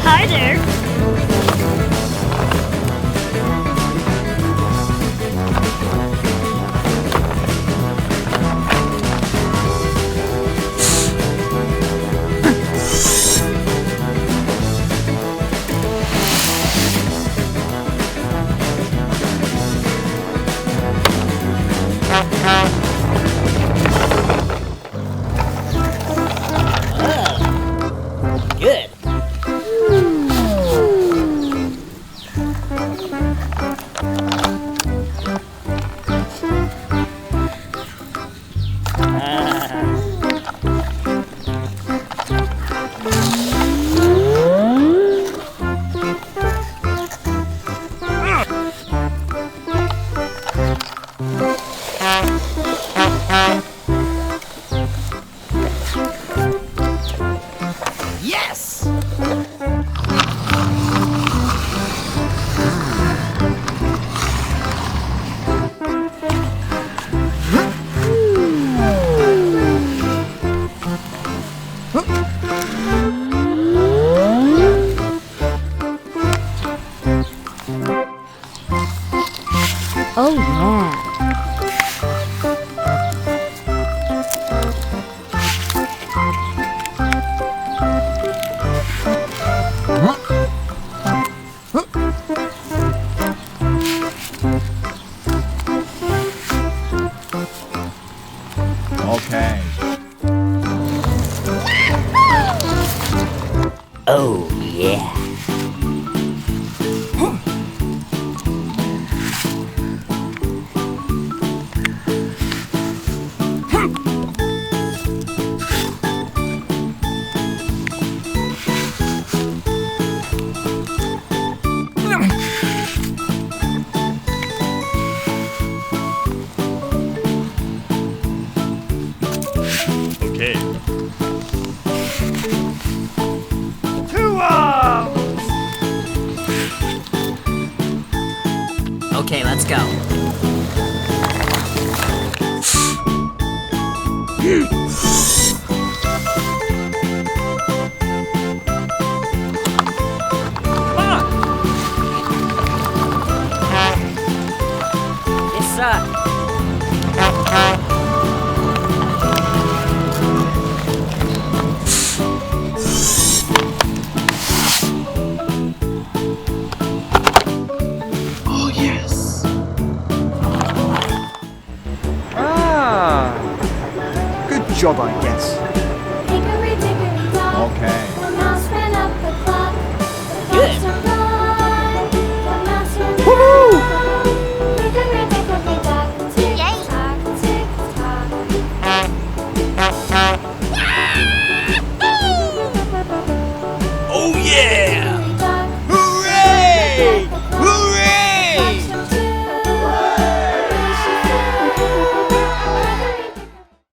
Hi there. Good. Yes! Oh yeah. Okay. Oh, yeah. Okay. Okay, let's go. Yes, sir. Oh, yes. Good job, I guess. Hickory dickory dock. Okay. The mouse ran up the clock. The Good. mouse ran. The mouse ran. Hickory dickory dock. Tick tock, tick tock. Oh, yeah!